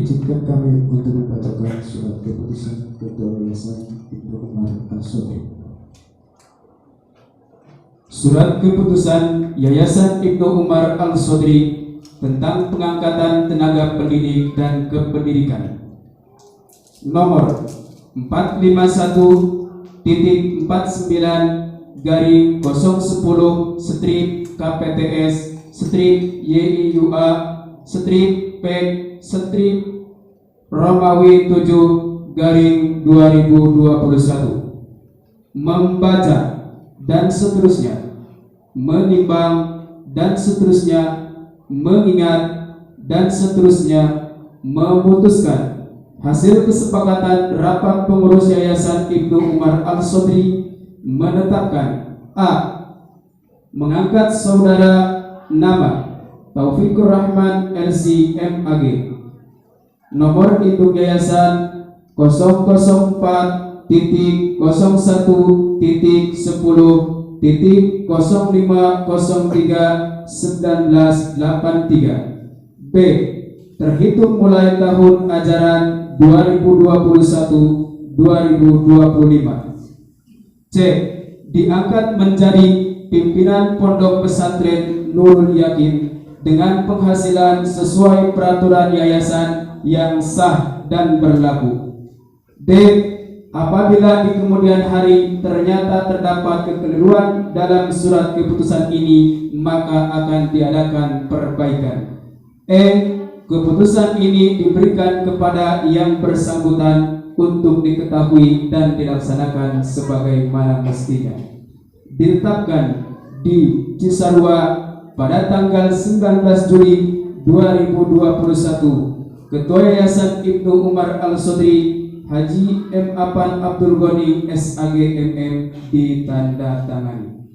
Izinkan kami untuk membacakan surat keputusan Ketua Yayasan Ibnu Umar Al-Sodri. Surat keputusan Yayasan Ibnu Umar Al-Sodri tentang pengangkatan tenaga pendidik dan kependidikan. Nomor 451-4-YIUA-PET/Romawi 7-2021 membaca dan seterusnya, menimbang dan seterusnya, mengingat dan seterusnya, memutuskan hasil kesepakatan rapat pengurus Yayasan Ibnu Umar Al-Sodri menetapkan: A. Mengangkat saudara nama Taufikur Rahman LC MAG, nomor induk Yayasan 001.10.0503/1983. B. Terhitung mulai tahun ajaran 2021-2025. C. Diangkat menjadi pimpinan Pondok Pesantren Nurul Yakin dengan penghasilan sesuai peraturan yayasan yang sah dan berlaku. D. Apabila di kemudian hari ternyata terdapat kekeliruan dalam surat keputusan ini, maka akan diadakan perbaikan. E. Keputusan ini diberikan kepada yang bersangkutan untuk diketahui dan dilaksanakan sebagaimana mestinya. Ditetapkan di Cisarua pada tanggal 19 Juli 2021, Ketua Yayasan Ibnu Umar Al-Sodri Haji M. Apan Abdul Ghani SAG MM ditandatangani.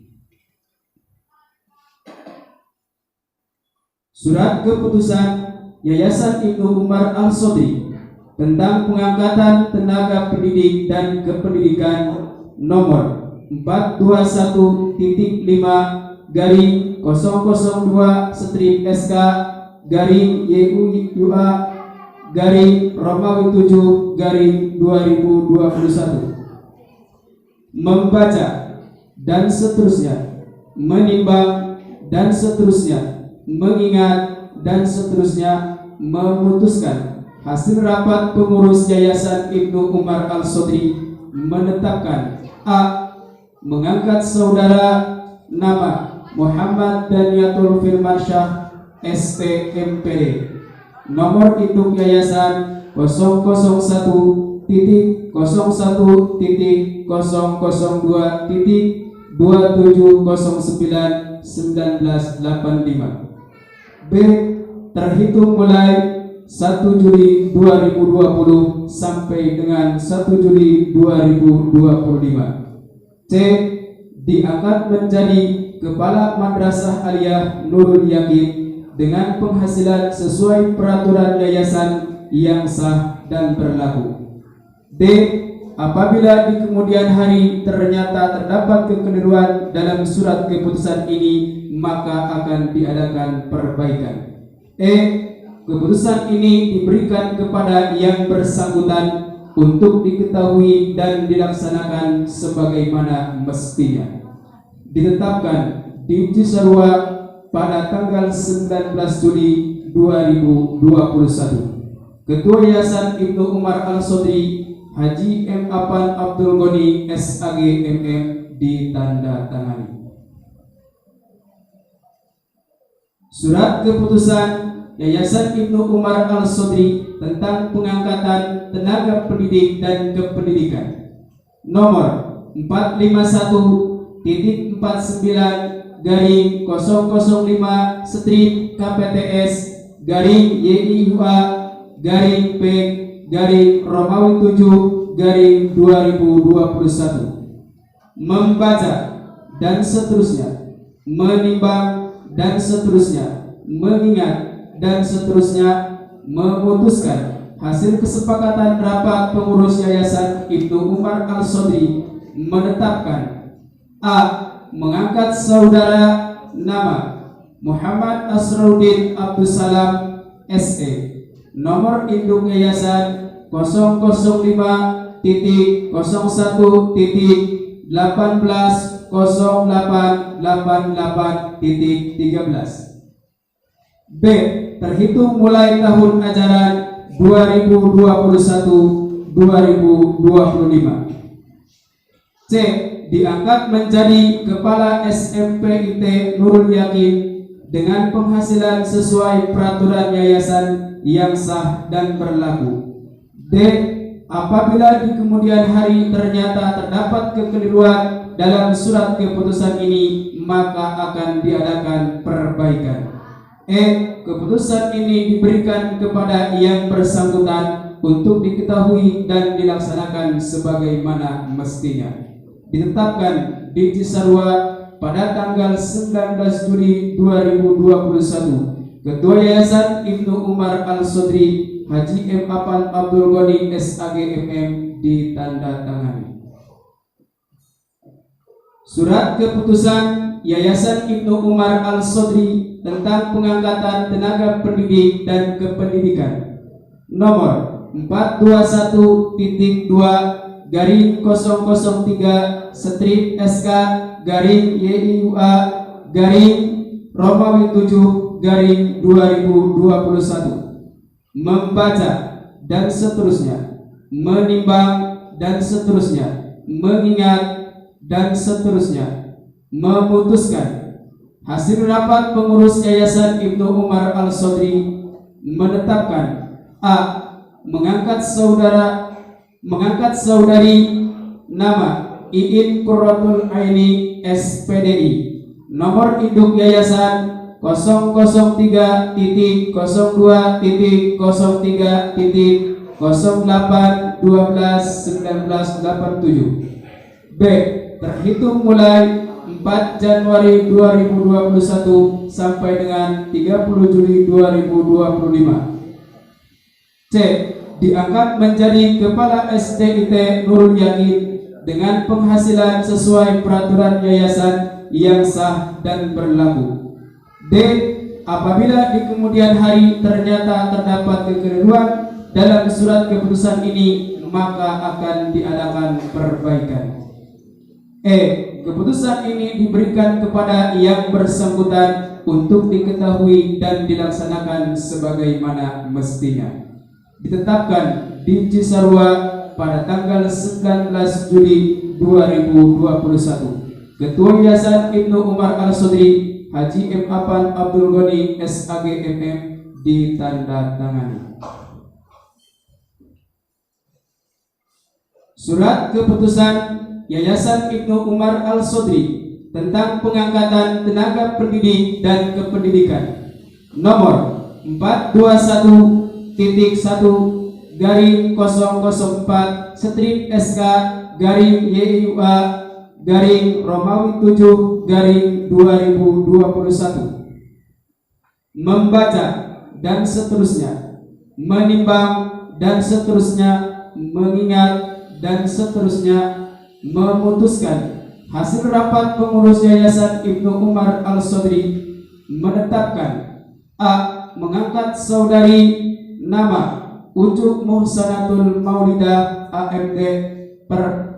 Surat keputusan Yayasan Ibnu Umar Al-Sodri tentang pengangkatan tenaga pendidik dan kependidikan nomor 421.5-002-SK-YUA-Romawi 7-2021 membaca dan seterusnya, menimbang dan seterusnya, mengingat dan seterusnya, memutuskan hasil rapat pengurus Yayasan Ibnu Umar Al-Sodri menetapkan: A. Mengangkat saudara nama Muhammad Daniatul Firmansyah ST/MPD, nomor induk Yayasan 001.002.2709/1985. B. Terhitung mulai 1 Juli 2020 sampai dengan 1 Juli 2025. C. Diangkat menjadi Kepala Madrasah Aliyah Nurul Yakin dengan penghasilan sesuai peraturan yayasan yang sah dan berlaku. D. Apabila di kemudian hari ternyata terdapat kekeliruan dalam surat keputusan ini, maka akan diadakan perbaikan. E. Keputusan ini diberikan kepada yang bersangkutan untuk diketahui dan dilaksanakan sebagaimana mestinya. Ditetapkan di Cisarua pada tanggal 19 Juli 2021. Ketua Yayasan Ibnu Umar Al-Sodri Haji M. Apan Abdul Ghani SAG MM ditandatangani. Surat keputusan Yayasan Ibnu Umar Al-Sodri tentang pengangkatan tenaga pendidik dan kependidikan nomor 451.4-KPTS/YIUA-P/Romawi 7-2021 membaca dan seterusnya, menimbang dan seterusnya, mengingat dan seterusnya, memutuskan hasil kesepakatan rapat pengurus Yayasan Ibnu Umar Al-Sodri menetapkan: A. Mengangkat saudara nama Muhammad Asruddin Abdussalam SE, Nomor induk yayasan 005.01.180888.13. B. Terhitung mulai tahun ajaran 2021-2025. C. Diangkat menjadi Kepala SMPIT Nurul Yakin dengan penghasilan sesuai peraturan yayasan yang sah dan berlaku. D. Apabila di kemudian hari ternyata terdapat kekeliruan dalam surat keputusan ini, maka akan diadakan perbaikan. E. Keputusan ini diberikan kepada yang bersangkutan untuk diketahui dan dilaksanakan sebagaimana mestinya. Ditetapkan di Cisarua pada tanggal 19 Juli 2021. Ketua Yayasan Ibnu Umar Al-Sodri Haji M. Apan Abdul Ghani SAG MM ditandatangani. Surat keputusan Yayasan Ibnu Umar Al-Sodri tentang pengangkatan tenaga pendidik dan kependidikan nomor 421.2/003 strip SK garing YIUA garing Romawi 7/2021 membaca dan seterusnya, menimbang dan seterusnya, mengingat dan seterusnya, memutuskan hasil rapat pengurus Yayasan Ibnu Umar Al-Sodri menetapkan A. Mengangkat saudari nama Iin Qurratul Aini SPDI, nomor induk yayasan 003.03.03.0812-1987. B. Terhitung mulai 4 Januari 2021 sampai dengan 30 Juli 2025. C. Diangkat menjadi Kepala SDIT Nurul Yakin dengan penghasilan sesuai peraturan yayasan yang sah dan berlaku. D. Apabila di kemudian hari ternyata terdapat kekeliruan dalam surat keputusan ini, maka akan diadakan perbaikan. E. Keputusan ini diberikan kepada yang bersangkutan untuk diketahui dan dilaksanakan sebagaimana mestinya. Ditetapkan di Cisarua pada tanggal 19 Juli 2021. Ketua Yayasan Ibnu Umar Al-Sodri Haji M. Apan Abdul Ghani SAG MM ditandatangani. Surat keputusan Yayasan Ibnu Umar Al-Sodri tentang pengangkatan tenaga pendidik dan kependidikan nomor 421.1/004 strip SK garing YIUA garing Romawi 7/2021 membaca dan seterusnya, menimbang dan seterusnya, mengingat dan seterusnya, memutuskan hasil rapat pengurus Yayasan Ibnu Umar Al-Sodri menetapkan A. Mengangkat saudari nama Ucup Muhsanatul Maulidah AMD per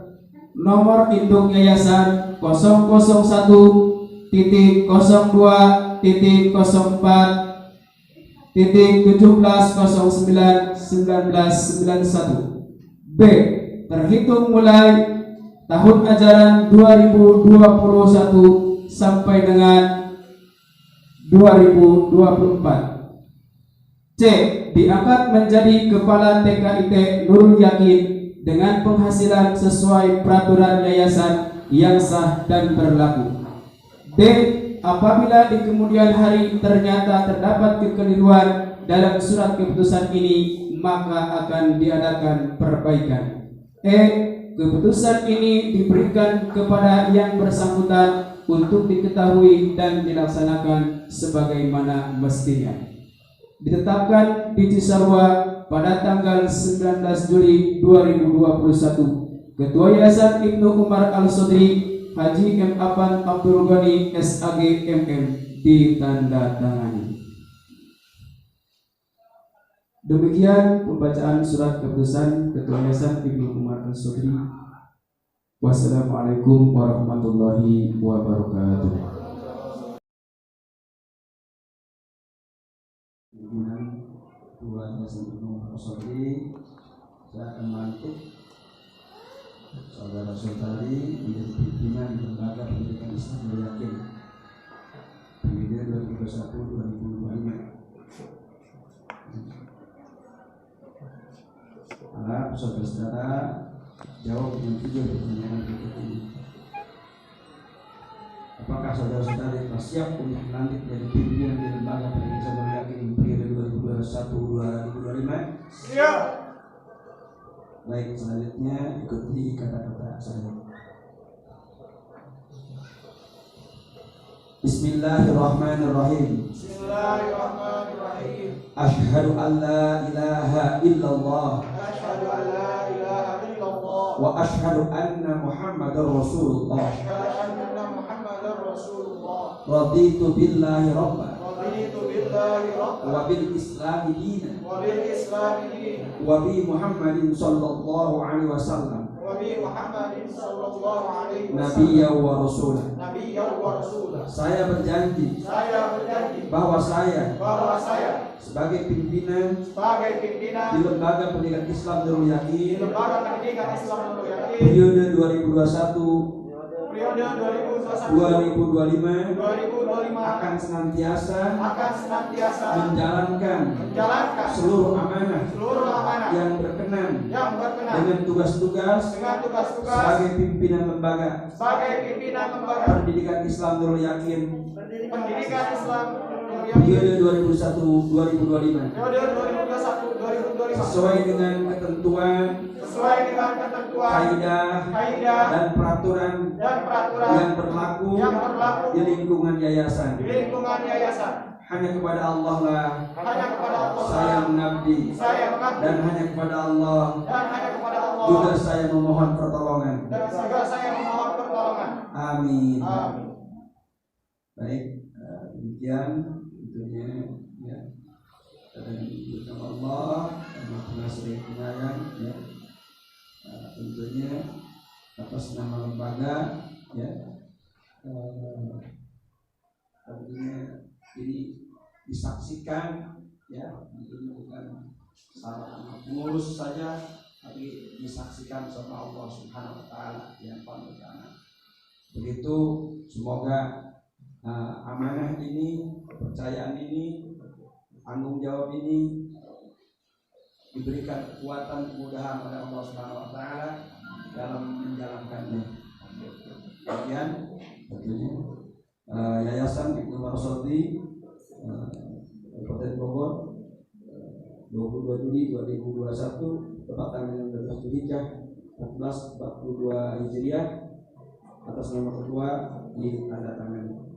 nomor induk yayasan 001.002.04.1709/1991. B. Terhitung mulai tahun ajaran 2021 sampai dengan 2024. C. Diangkat menjadi Kepala TKIT Nurul Yakin dengan penghasilan sesuai peraturan yayasan yang sah dan berlaku. D. Apabila di kemudian hari ternyata terdapat kekeliruan dalam surat keputusan ini, maka akan diadakan perbaikan. E. Keputusan ini diberikan kepada yang bersangkutan untuk diketahui dan dilaksanakan sebagaimana mestinya. Ditetapkan di Cisarua pada tanggal 19 Juli 2021. Ketua Yayasan Ibnu Umar Al-Sodri Haji M. Apan Abdul Ghani SAG MM ditandatangani. Demikian pembacaan surat keputusan Ketua Yayasan Ibnu Umar Al-Sudri. Wassalamualaikum warahmatullahi wabarakatuh. Pimpinan Ketua Yayasan Ibnu Umar Al-Sudri, saya akan melantik Saudara Sultari menjadi pimpinan Lembaga Pendidikan Islam Nurul Yakin periode 2021-2025. Harap saudara-saudara jawab dengan 3 pertanyaan berikut ini. Apakah saudara-saudara telah siap untuk melantik menjadi pimpinan di Lembaga Pendidikan Islam Nurul Yakin periode 2021-2025? Siap. Baik, selanjutnya ikuti kata-kata saya. Bismillahirrahmanirrahim. Bismillahirrahmanirrahim. Asyhadu an la ilaha illallah. Asyhadu an la ilaha illallah. Wa asyhadu anna Muhammadar Rasulullah. Asyhadu anna Muhammadar Rasulullah. Raditu billahi rabban. Raditu billahi rabban. Wa bil Islami dinan. Wa bil Islami dinan. Wa bi Muhammadin sallallahu alaihi wasallam. Nabi Muhammadin sallallahu alaihi wasallam. Nabiyya wa rasulah. Nabiyya wa rasulah. Saya berjanji bahwa saya sebagai pimpinan di Lembaga Pendidikan Islam Nurul Yakin periode 2021 2025 akan senantiasa menjalankan seluruh amanah yang berkenan dengan tugas-tugas sebagai pimpinan lembaga Pendidikan Islam Nurul Yakin periode 2021-2025 sesuai dengan ketentuan kaidah dan peraturan yang berlaku di lingkungan yayasan. Hanya kepada Allah lah saya mengabdi, dan hanya kepada Allah juga saya memohon pertolongan. Amin. Baik, demikian tentunya ya. Dan Allah Maha Sering Penyayang ya. Tentunya atas nama lembaga ya. Tentunya ini disaksikan ya, ini bukan salah ngurus saja, tapi disaksikan sama Allah Subhanahu wa taala yang paling utama. Begitu, semoga amanah ini, kepercayaan ini, tanggung jawab ini diberikan kekuatan, kemudahan oleh Allah Subhanahu wa taala dalam menjalankannya. Kemudian tentunya Yayasan Ibnu Umar Al-Sudri Kabupaten Bogor 22 Juli 2021 tepat tanggal 12 Dzulhijjah 1442 Hijriah atas nama ketua ditandatangani.